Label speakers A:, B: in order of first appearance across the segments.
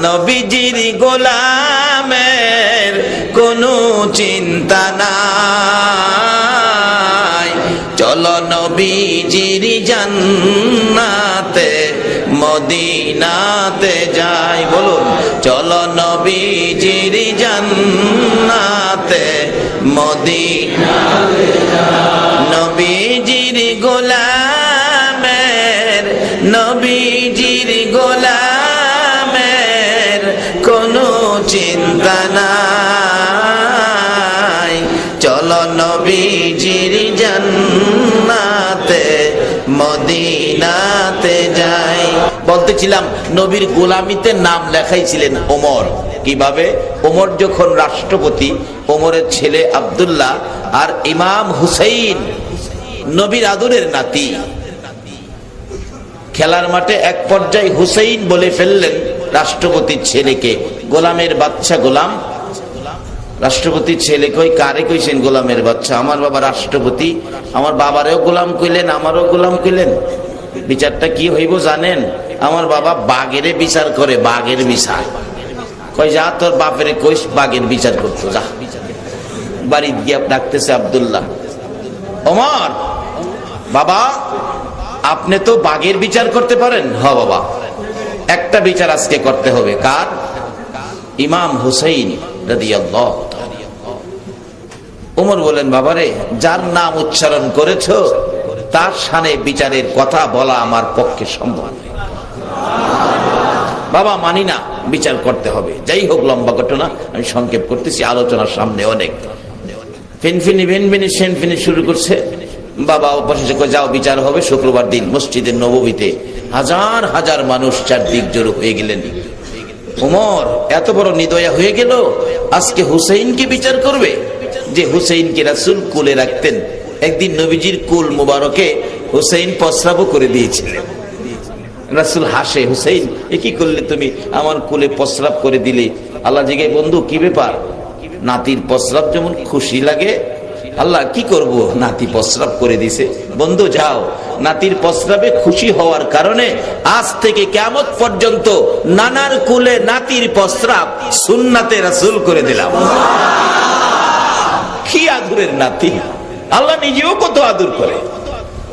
A: নবীজির গোলামের কোনো চিন্তা নাই। চলো নবীজির জান্নাতে মদিনাতে যাই। বলুন, চলো নবীজির জান্নাতে মদিনাতে যাই। নবীজির গোলামের, নবীজির গোলামের কোনো চিন্তা নাই। চলো নবীজির জান্নাতে মদিনাতে যাই। বলতেছিলাম, নবীর গোলামিতে নাম লেখাইছিলেন ওমর। কিভাবে? ওমর যখন রাষ্ট্রপতি, ওমরের ছেলে আব্দুল্লাহ আর ইমাম হুসাইন নবীর আদরের নাতি, খেলার মাঠে এক পর্যায়ে হুসাইন বলে ফেললেন রাষ্ট্রপতির ছেলেকে, গোলামের বাচ্চা গোলাম। রাষ্ট্রপতির ছেলে কই, কারে কইছেন গোলামের বাচ্চা? আমার বাবা রাষ্ট্রপতি, আমার বাবারেও গোলাম কইলেন, আমারও গোলাম কইলেন। বিচারটা কি হইব জানেন? আমার বাবা বাঘেরে বিচার করে, বাঘের বিচার। কই, যা তোর বাপেরে কইস বাঘের বিচার করতো, যা। বাড়ি গিয়ে ডাকতেছে আব্দুল্লাহ, ওমর বাবা, আপনি তো বাঘের বিচার করতে পারেন? হ বাবা, একটা বিচার আজকে করতে হবে। কার? ইমাম হুসাইন রাদিয়াল্লাহু তাআলা। ওমর বলেন, বাবারে, যার নাম উচ্চারণ করেছো তার শানে বিচারের কথা বলা আমার পক্ষে সম্ভব নয়। বাবা, মানি না, বিচার করতে হবে। যাই হোক, লম্বা ঘটনা, আমি সংক্ষেপ করতেছি, আলোচনার সামনে অনেক। ফিনফিনি ভিনভিনি সেনফিনি শুরু করছে। বাবা অবশেষে যাও, বিচার হবে শুক্রবার দিন মসজিদের নববীতে। হাজার হাজার মানুষ চারদিক জড়ো হয়ে গেলেন। ওমর এত বড় নিদয়া হয়ে গেল, আজকে হুসাইনকে বিচার করবে, যে হুসাইনকে রাসূল কোলে রাখতেন। একদিন নবীজির কুল মুবারকে হুসাইন প্রস্রাব করে দিয়েছিলেন। রাসূল হাসে, হুসাইন এ কি করলে তুমি, আমার কোলে প্রস্রাব করে দিলে? আল্লাহ জিজ্ঞাসা, বন্ধু কি ব্যাপার? নাতির প্রস্রাব যেমন খুশি লাগে, আল্লাহ কি করব, নাতি প্রস্রাব করে দিছে। বন্ধু যাও, নাতির প্রস্রাবে খুশি হওয়ার কারণে আজ থেকে কিয়ামত পর্যন্ত নানার কোলে নাতির প্রস্রাব সুন্নাতে রাসূল করে দিলাম। কি আদরের নাতি! আল্লাহ নিজেও কত আদর করে,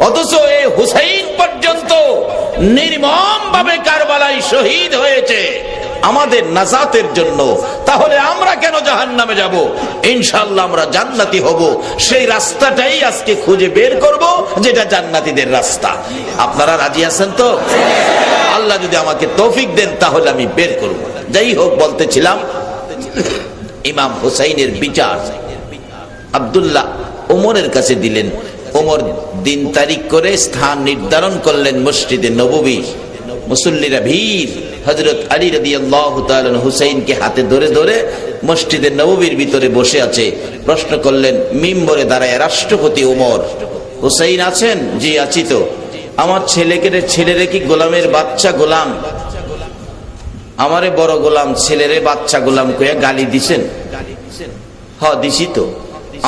A: অথচ এই হুসাইন পর্যন্ত নির্মম ভাবে কারবালায় শহীদ হয়েছে আমাদের নাজাতের জন্য। তাহলে আমরা কেন জাহান্নামে যাব? ইনশাআল্লাহ আমরা জান্নাতি হব। সেই রাস্তাটাই আজকে খুঁজে বের করব, যেটা জান্নাতীদের রাস্তা। আপনারা রাজি আছেন তো? আল্লাহ যদি আমাকে তৌফিক দেন তাহলে আমি বের করব। যাই হোক, বলতেছিলাম, ইমাম হুসাইনের বিচার আব্দুল্লাহ ওমরের কাছে দিলেন। ওমর দিন তারিখ করে স্থান নির্ধারণ করলেন মসজিদে নববী। মুসল্লিরা ভিড়। হযরত আলী রাদিয়াল্লাহু তাআলা হুসাইনকে হাতে ধরে ধরে মসজিদে নববীর ভিতরে বসে আছে। প্রশ্ন করলেন মিম্বরে দাঁড়ায়, রাষ্ট্রপতি ওমর, হুসাইন আছেন? জি আছি। তো আমার ছেলেরে কি গোলামের বাচ্চা গোলাম? আমারে বড় গোলাম, ছেলেরে বাচ্চা গোলাম কইয়া গালি দিছেন? হ দিছি তো।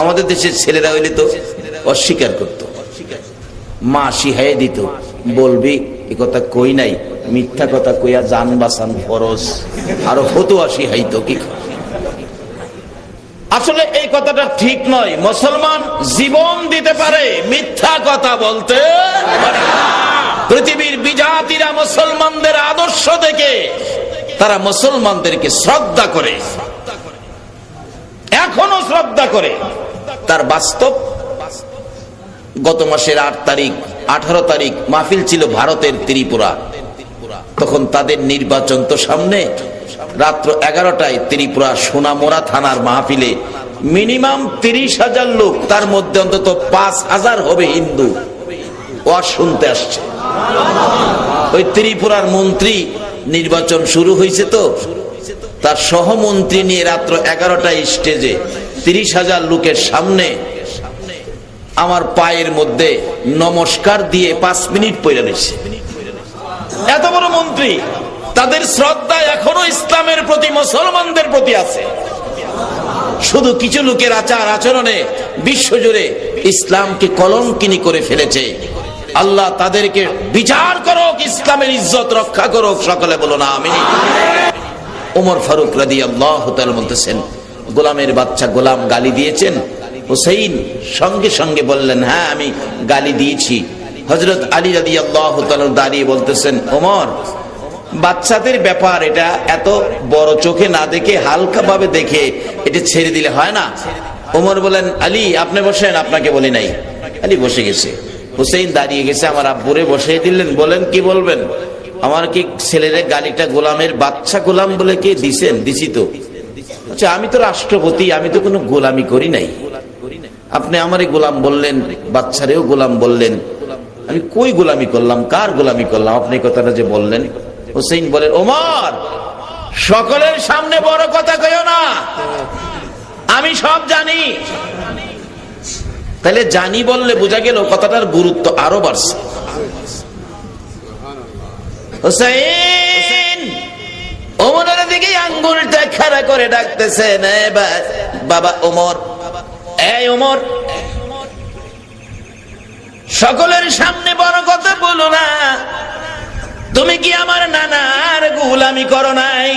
A: আমাদের দেশের ছেলেরা হইলে তো অস্বীকার করত, মা শিখাইয়া দিত, বলবি এ কথা কই নাই, মিথ্যা কথা কইয়া জান বাঁচান ফরজ, আরো ফতুয়া শিখাইতো। কি আসলে এই কথাটা ঠিক নয়। মুসলমান জীবন দিতে পারে, মিথ্যা কথা বলতে পারে না। পৃথিবীর বিজাতিরা মুসলমানদের আদর্শ দেখে তারা মুসলমানদেরকে শ্রদ্ধা করে, এখনো শ্রদ্ধা করে। তার বাস্তব, গত মাসের 8 তারিখ 18 তারিখ মাহফিল ছিল ভারতের ত্রিপুরা। তখন তাদের নির্বাচন তো সামনে। রাত্র 11টায় ত্রিপুরা সোনামুড়া থানার মাহফিলে মিনিমাম 30,000 লোক, তার মধ্যে অন্তত 5,000 হবে হিন্দু, ওয়াজ শুনতে আসছে। ওই ত্রিপুরার মন্ত্রী, নির্বাচন শুরু হয়েছে তো, তার সহমন্ত্রী নিয়ে রাত্র 11টায় স্টেজে 30,000 লোকের সামনে আমার পায়ের মধ্যে নমস্কার দিয়ে 5 মিনিট পড়ে রয়েছে। এত বড় মন্ত্রী, তাদের শ্রদ্ধা এখনো ইসলামের প্রতি, মুসলমানদের প্রতি আছে। শুধু কিছু লোকের আচার আচরণে বিশ্বজুড়ে ইসলামকে কলঙ্কিনী করে ফেলেছে। আল্লাহ তাদেরকে বিচার করুক, ইসলামের ইজ্জত রক্ষা করুক। সকলে বলো না আমিন। ওমর ফারুক রাদিয়াল্লাহু তাআলা বলতেছেন, গোলামের বাচ্চা গোলাম গালি দিয়েছেন? হুসাইন সঙ্গে সঙ্গে বললেন, হ্যাঁ আমি গালি দিয়েছি। হযরত আলী রাদিয়াল্লাহু তাআলা দাঁড়িয়ে বলতেছেন, ওমর, বাচ্চাদের ব্যাপার, এটা এত বড় চোখে না দেখে হালকা ভাবে দেখে এটা ছেড়ে দিলে হয় না। ওমর বলেন, আলী আপনি বসেন, আপনাকে বলি নাই। আলী বসে গেছে, হুসাইন দাঁড়িয়ে গেছে, আমার আব্বুরে বসিয়ে দিলেন। বলেন কি বলবেন? আমার কি ছেলের গালিটা গোলামের বাচ্চা গোলাম বলে কি দিছেন? দিছি তো। আচ্ছা, আমি তো রাষ্ট্রপতি, আমি তো কোনো গোলামি করি নাই, আপনি আমারে গোলাম বললেন, বাচ্চারেও গোলাম বললেন, আমি কই গোলামি করলাম, কার গোলামি করলাম? আপনি কথাটা যে বললেন। হুসাইন বলেন, ওমর, সকলের সামনে বড় কথা কইও না, আমি সব জানি। তাহলে জানি বললে বোঝা গেল কথাটার গুরুত্ব আরো বাড়ছে। হুসাইন ওমরের দিকে আঙ্গুলটা খাড়া করে ডাকতেছেন, বাবা ওমর, এই ওমর, সকলের সামনে বড় কথা বলো না। তুমি কি আমার নানার গোলামি করো নাই?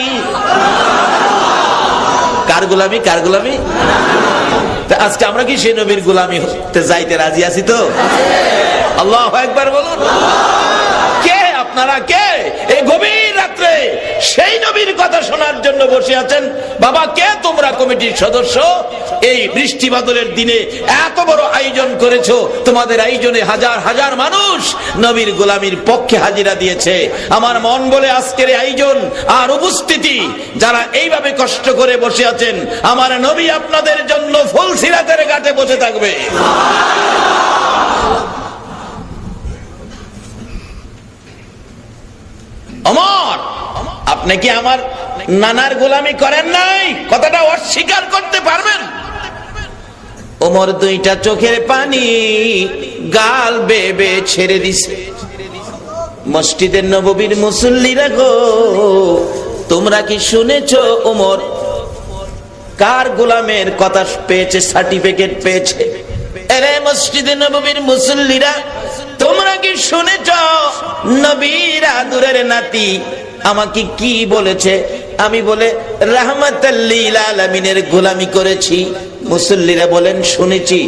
A: কার গোলামি? কার গোলামি? আজকে আমরা কি সেই নবীর গোলামি হতে যাইতে রাজি আছি তো? আল্লাহু আকবার বলুন। কে আপনারা, কে এই গভীর রাত্রে সেই নবীর কথা শোনার জন্য বসে আছেন? বাবা, কে তোমরা কমিটির সদস্য? এই বৃষ্টি বাদলের দিনে এত বড় আয়োজন করেছো, তোমাদের আয়োজনে হাজার হাজার মানুষ নবীর গোলামির পক্ষে হাজিরা দিয়েছে। আমার মন বলে আজকের আয়োজন আর উপস্থিতি, যারা এইভাবে কষ্ট করে বসে আছেন, আমার নবী আপনাদের জন্য ফুলসিরাতের ঘাটে বসে থাকবে। ওমর, আপনি কি আমার নানার গোলামি করেন নাই? কথাটা অস্বীকার করতে পারবেন? ওমর দুইটা চোখের পানি গাল বেবে ছেড়ে দিছে। মসজিদের নববীর মুসল্লিরা গো, তোমরা কি শুনেছো ওমর কার গোলামের কথা পেয়েছে, সার্টিফিকেট পেয়েছে? এরে মসজিদের নববীর মুসল্লিরা, তোমরা কি শুনেছ নবীর আদরের নাতি আমাকে কি বলেছে? আমি বলে রাহমাতাল লিল আলামিনের গোলামি করেছি। মুসল্লিরা বলেন, শুনেছি।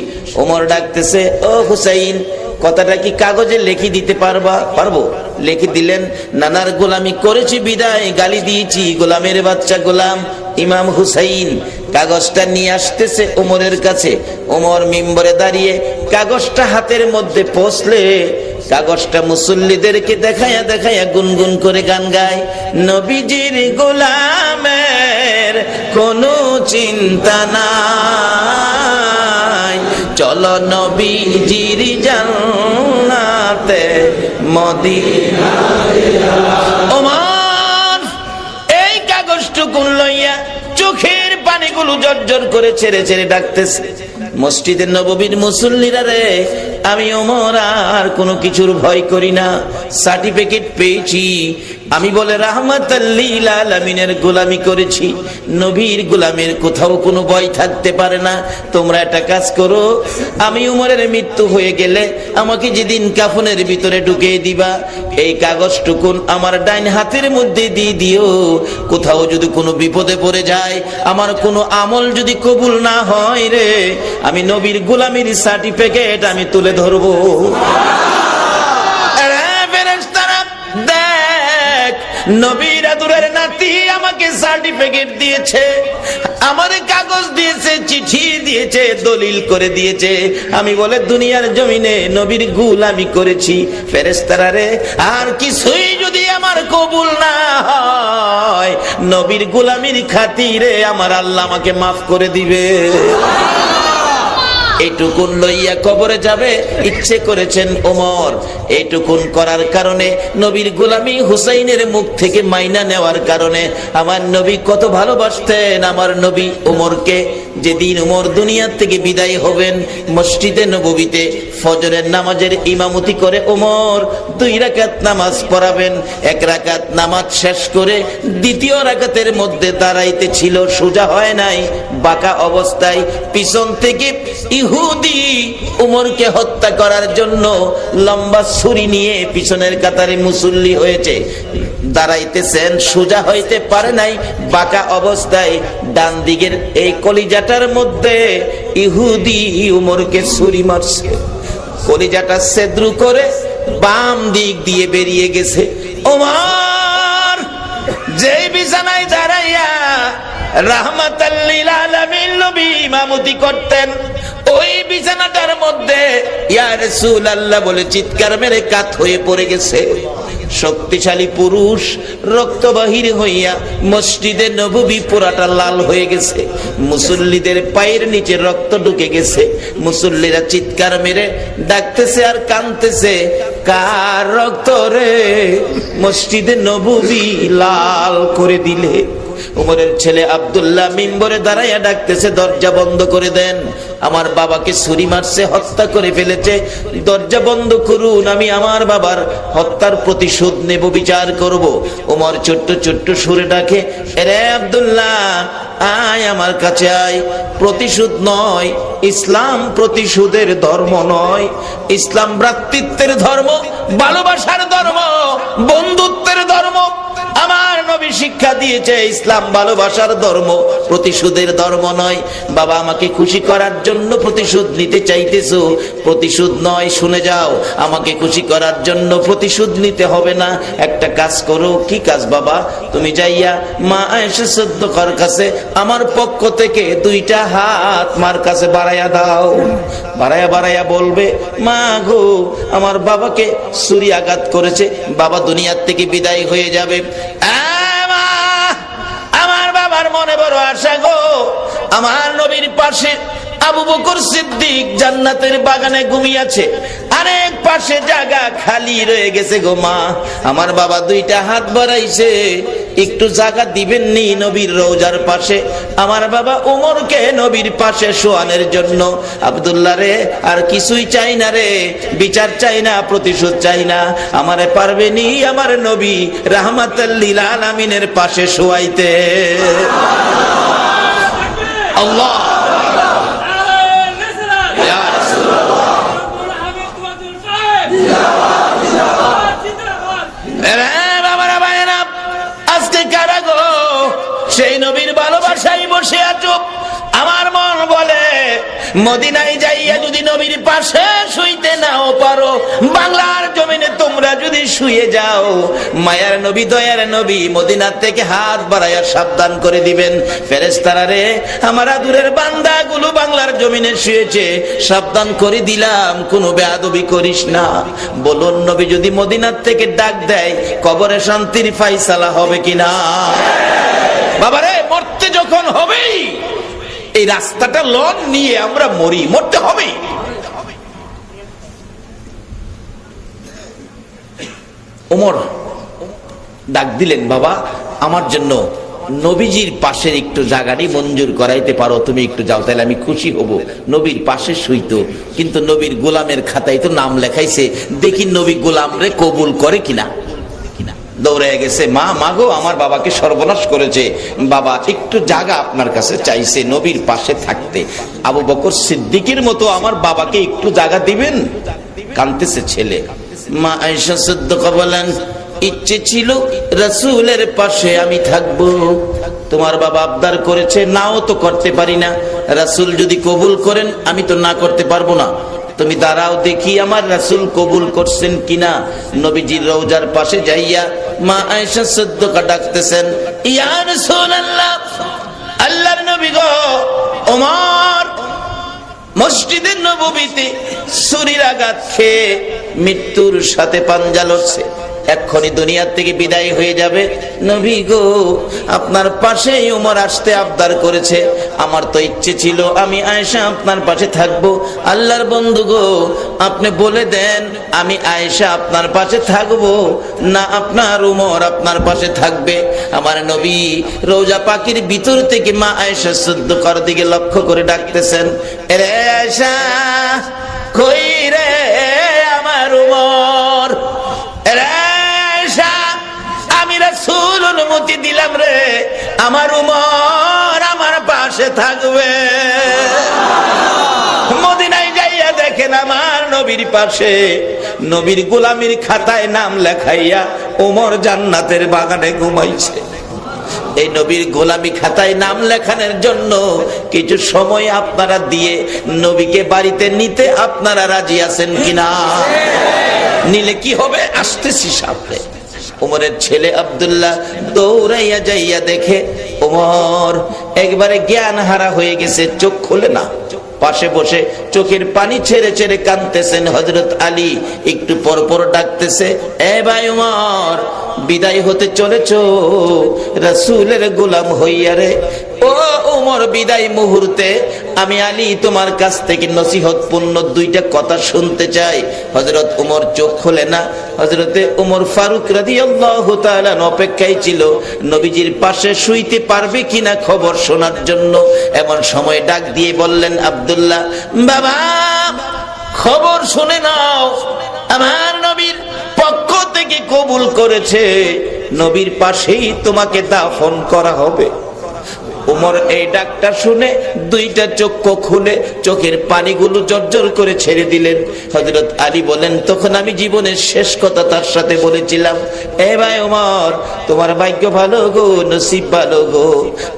A: ওমর ডাকতেছে, ও হুসাইন, কথাটা কি কাগজে লিখে দিতে পারবা? পারবো। লিখে দিলেন, নানার গোলামি করেছি বিদায় গালি দিয়েছি, গোলামের বাচ্চা গোলাম ইমাম হুসাইন। কাগজটা নিয়ে আসতেছে ওমরের কাছে। ওমর মিম্বরে দাঁড়িয়ে কাগজটা হাতের মধ্যে পৌঁছলে কাগজটা মুসল্লিদেরকে দেখায়া দেখায়া গুনগুন করে গান গায়, নবীজির গোলামের কোনো চিন্তা নাই, চলো নবীজির জান্নাতে মদিনায়। ওমর এই কাগজটুকু লইয়া চোখের পানিগুলো জর্জর করে ছেড়ে ছেড়ে ডাকতেছে, মসজিদের নববীর মুসল্লিরা রে, আমি ওমর আর কোনো কিছুর ভয় করি না, সার্টিফিকেট পেয়েছি। আমি বলে রাহমাতাল লিল আলামিনের গোলামি করেছি, নবীর গোলামের কোথাও কোনো ভয় থাকতে পারে না। তোমরা একটা কাজ করো, আমি ওমরের মৃত্যু হয়ে গেলে আমাকে যেদিন কাফনের ভিতরে ঢুকিয়ে দিবা, এই কাগজটুকুন আমার ডাইন হাতের মধ্যে দিয়ে দিও। কোথাও যদি কোনো বিপদে পড়ে যায়, আমার কোনো আমল যদি কবুল না হয় রে, আমি নবীর গোলামির সার্টিফিকেট আমি তুলে ধরবো। দেখ, নবীর আদরের নাতি আমাকে সার্টিফিকেট দিয়েছে, আমার কাগজ দিয়েছে, চিঠি দিয়েছে, দলিল করে দিয়েছে। আমি বলে দুনিয়ার জমিনে নবীর গোলামি করেছি। ফেরেশতারা রে, আর কিছুই যদি আমার কবুল না হয়, নবীর গোলামির খাতিরে আমার আল্লাহ আমাকে মাফ করে দিবে। এইটুকুন লইয়া কবরে যাবে ইচ্ছে করেছেন ওমর। এইটুকুন করার কারণে, নবীর গোলামি হুসাইনের মুখ থেকে মাইনা নেওয়ার কারণে আমার নবী কত ভালোবাসতেন আমার নবী ওমরকে। যেদিন ওমর দুনিয়া থেকে বিদায় হবেন, মসজিদে নববীতে ফজরের নামাজের ইমামতি করে ওমর 2 রাকাত নামাজ পড়াবেন। 1 রাকাত নামাজ শেষ করে দ্বিতীয় রাকাতের মধ্যে দাঁড়াইতে ছিল, সোজা হয় নাই, বাঁকা অবস্থায়। পিছন থেকে ইহুদি উমরকে হত্যা করার জন্য লম্বা ছুরি নিয়ে পিছনের কাতারে মুসল্লি হয়েছে। দাঁড়াইতেছেন, সোজা হইতে পারে নাই, বাঁকা অবস্থায় ডান দিকের এই কলিজাটার মধ্যে ইহুদি উমরকে ছুরি মারছে। কলিজাটা ছেদ্রু করে বাম দিক দিয়ে বেরিয়ে গেছে। ওমর যেই বিছানায় দাঁড়াইয়া রাহমাতাল লিল আলামিন নবী ইমামতি করতেন, ওই বিছানাটার মধ্যে ইয়া রাসূলুল্লাহ বলে চিৎকার মেরে কাত হয়ে পড়ে গেছে। শক্তিশালী পুরুষ রক্ত বাহির হইয়া মসজিদে নববী পুরাটা লাল হয়ে গেছে। মুসল্লিদের পায়ের নিচে রক্ত ঢুকে গেছে। মুসল্লিরা চিৎকার মেরে ডাকতেছে আর কাঁদতেছে, কার রক্ত রে মসজিদে নববী লাল করে দিলে। উমরের ছেলে আব্দুল্লাহ মিম্বরে দাঁড়াইয়া ডাকতেছে, দরজা বন্ধ করে দেন, আমার বাবাকে ছুরি মারছে, হত্যা করে ফেলেছে, দরজা বন্ধ করুন, আমি আমার বাবার হত্যার প্রতিশোধ নেব, বিচার করব। উমর ছোট্ট ছোট্ট সুরে ডাকে, রে আব্দুল্লাহ আয় আমার কাছে আয়। প্রতিশোধ নয়, ইসলাম প্রতিশোধের ধর্ম নয়, ইসলাম ভ্রাতৃত্বের ধর্ম, ভালোবাসার ধর্ম, বন্ধুত্বের ধর্ম। আমার নবী শিক্ষা দিয়েছে ইসলাম ভালোবাসার ধর্ম, প্রতিশোধের ধর্ম নয়। বাবা আমাকে খুশি করার জন্য প্রতিশোধ নিতে চাইতেছো, প্রতিশোধ নয়, শুনে যাও, আমাকে খুশি করার জন্য প্রতিশোধ নিতে হবে না। একটা কাজ করো। কি কাজ বাবা? তুমি যাইয়া মা আয়েশা সিদ্দিকার কাছে আমার পক্ষ থেকে 2টা হাত মার কাছে বাড়াইয়া দাও। বাড়াইয়া বাড়াইয়া বলবে, মা গো আমার বাবাকে ছুরি আঘাত করেছে, বাবা দুনিয়ার থেকে বিদায় হয়ে যাবে। আমার বাবার মনে বড় আশা গো, আমার নবীর পাশে আবু বকর সিদ্দিক জান্নাতের বাগানে ঘুমিয়েছে, আরেক পাশে জায়গা খালি রয়ে গেছে গো মা। আমার বাবা 2টা হাত বাড়াইছে, একটু জায়গা দিবেন নি নবীর রওজার পাশে? আমার বাবা ওমরকে নবীর পাশে শোয়ানোর জন্য। আব্দুল্লাহ রে আর কিছুই চাই না রে, বিচার চাই না, প্রতিশোধ চাই না, আমারে পারবে নি আমার নবী রাহমাতাল লিল আলামিনের পাশে শোয়াইতে। আল্লাহ সেই নবীর ভালোবাসায় বসে আছো। আমার মন বলে মদিনায় যাইয়া যদি নবীর পাশে শুইতে নাও পারো, বাংলার জমিনে তোমরা যদি শুয়ে যাও, মায়ার নবী দয়ার নবী মদিনার থেকে হাত বাড়াইয়া সাবধান করে দিবেন, ফেরেশতারা রে আমার আদুরের বান্দাগুলো বাংলার জমিনে শুয়েছে, সাবধান করে দিলাম, কোনো বেয়াদবি করিস না। বলুন নবী যদি মদিনার থেকে ডাক দেয়, কবরে শান্তির ফায়সালা হবে কিনা? বাবারে মরতে যখন হবেই, এই রাস্তাটা লন নিয়ে আমরা মরি, মরতে হবেই। ওমর ডাক দিলেন, বাবা আমার জন্য নবীজির পাশের একটু জায়গাটি মঞ্জুর করাইতে পারো, তুমি একটু যাও, তাহলে আমি খুশি হব। নবীর পাশে শুইতো, কিন্তু নবীর গোলামের খাতায় তো নাম লেখাইছে, দেখি নবী গোলাম রে কবুল করে কিনা। দৌড়ে গেছে, মা মাগো আমার বাবাকে সর্বনাশ করেছে, বাবা একটু জায়গা আপনার কাছে চাইছে নবীর পাশে থাকতে, আবু বকর সিদ্দিকের মতো আমার বাবাকে একটু জায়গা দিবেন। কাঁদতেছে ছেলে। মা আয়েশা সিদ্দিকা বলেন, ইচ্ছে ছিল রাসূলের পাশে আমি থাকবো, তোমার বাবা আবদার করেছে, নাও তো করতে পারি না, রাসূল যদি কবুল করেন আমি তো না করতে পারবো না, তুমি দাঁড়াও দেখি আমার রাসূল কবুল করছেন কিনা। নবীজির রওজার পাশে যাইয়া মা আয়েশা সিদ্দিকা ডাকতেছেন, ইয়া রাসূলুল্লাহ, আল্লাহর নবী গো, ওমর মসজিদে নববীতে ছুরির আঘাত খেয়ে মৃত্যুর সাথে পাঞ্জা লড়ছে, এক্ষুনি দুনিয়ার থেকে বিদায় হয়ে যাবে। নবী গো আপনার পাশে ওমর আসতে আবদার করেছে, আমার তো ইচ্ছে ছিল আমি আয়েশা আপনার পাশে থাকবো। আল্লাহর বন্ধু গো আপনি বলে দেন, আমি আয়েশা আপনার পাশে থাকবো না আপনার ওমর আপনার পাশে থাকবে? আমার নবী রওজা পাকের ভিতর থেকে মা আয়েশা সিদ্দিকার দিকে লক্ষ্য করে ডাকতেছেন, রে আয়েশা কই রে আমার ওমর, রাসূল অনুমতি দিলাম রে আমার উমর আমার পাশে থাকবে। মদিনায় যাইয়া দেখেন আমার নবীর পাশে নবীর গোলামির খাতায় নাম লেখাইয়া ওমর জান্নাতের বাগানে ঘুমাইছে। এই নবীর গোলামি খাতায় নাম লেখানোর জন্য কিছু সময় আপনারা দিয়ে নবীকে বাড়িতে নিতে আপনারা রাজি আছেন কিনা? নিলে কি হবে? আসতেছি সামনে। ওমরের ছেলে আব্দুল্লাহ দৌড়াইয়া যাইয়া দেখে ওমর একবারে জ্ঞান হারা হয়ে গেছে, চোখ খোলে না। পাশে বসে চোখের পানি ছেড়ে ছেড়ে কাঁদতেছেন হযরত আলী। একটু পর পর ডাকতেছে, এ ভাই ওমর, বিদায় হতে চলেছো রাসূলের গোলাম হইয়া রে। ও ওমর, বিদায় মুহূর্তে আমি আলী তোমার কাছ থেকে নসিহতপূর্ণ দুইটা কথা শুনতে চাই। হযরত ওমর চোখ খোলে না। হযরতে ওমর ফারুক রাদিয়াল্লাহু তাআলা অপেক্ষায় ছিল নবীজির পাশে শুইতে পারবে কিনা খবর শোনার জন্য। এমন সময় ডাক দিয়ে বললেন, আব্দুল্লাহ বাবা, খবর শুনে নাও, আমার নবীর পক্ষ থেকে কবুল করেছে, নবীর পাশেই তোমাকে দাফন করা হবে। ওমর এই ডাকটা শুনে দুইটা চক্ষু খুলে চোখের পানিগুলো জর্জর করে ছেড়ে দিলেন। হযরত আলী বলেন, তখন আমি জীবনের শেষ কথা তার সাথে বলেছিলাম, এ ভাই ওমর, তোমার ভাগ্য ভালো গো, নসিব ভালো গো,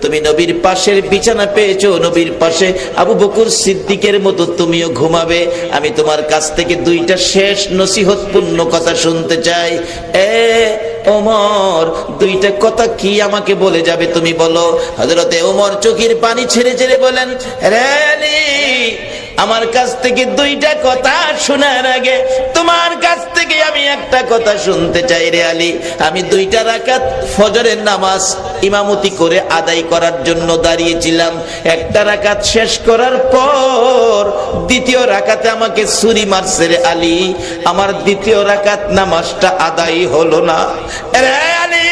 A: তুমি নবীর পাশের বিছানা পেয়েছো, নবীর পাশে আবু বকর সিদ্দিকের মতো তুমিও ঘুমাবে। আমি তোমার কাছ থেকে দুইটা শেষ নসিহতপূর্ণ কথা শুনতে চাই। ওমর, দুইটা কথা কি আমাকে বলে যাবে তুমি বলো। হযরতে ওমর চোখের পানি ছেড়ে ছেড়ে বলেন, রে আলী, আমার কাছ থেকে দুইটা কথা শোনার আগে তোমার কাছ থেকে আমি একটা কথা শুনতে চাই রে আলী। আমি 2 রাকাত ফজরের নামাজ ইমামতি করে আদায় করার জন্য দাঁড়িয়েছিলাম। 1 রাকাত শেষ করার পর 2য় রাকাতে আমাকে ছুরি মারছে রে আলী, আমার 2য় রাকাত নামাজটা আদায় হলো না। রে আলী,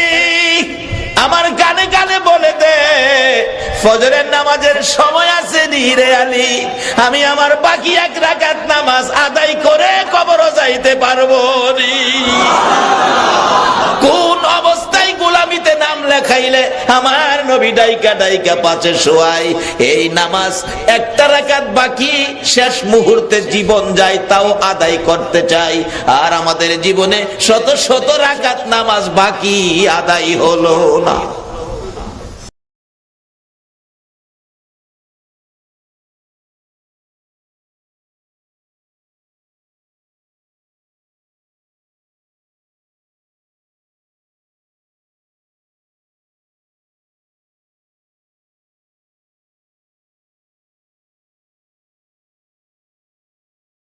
A: আমার কানে কানে বলে দে, ফজরের নামাজের সময় আছে নি রে আলী, আমি আমার বাকি 1 রাকাত নামাজ আদায় করে কবরে যাইতে পারবো নি। কোন অবস্থায় গোলামিতে নাম লেখাইলে আমার নবী ডাইকা ডাইকা পাশে শোয়ায়, এই নামাজ 1টা রাকাত বাকি, শেষ মুহূর্তে জীবন যায় তাও আদায় করতে চাই। আর আমাদের জীবনে শত শত রাকাত নামাজ বাকি, আদায় হলো না।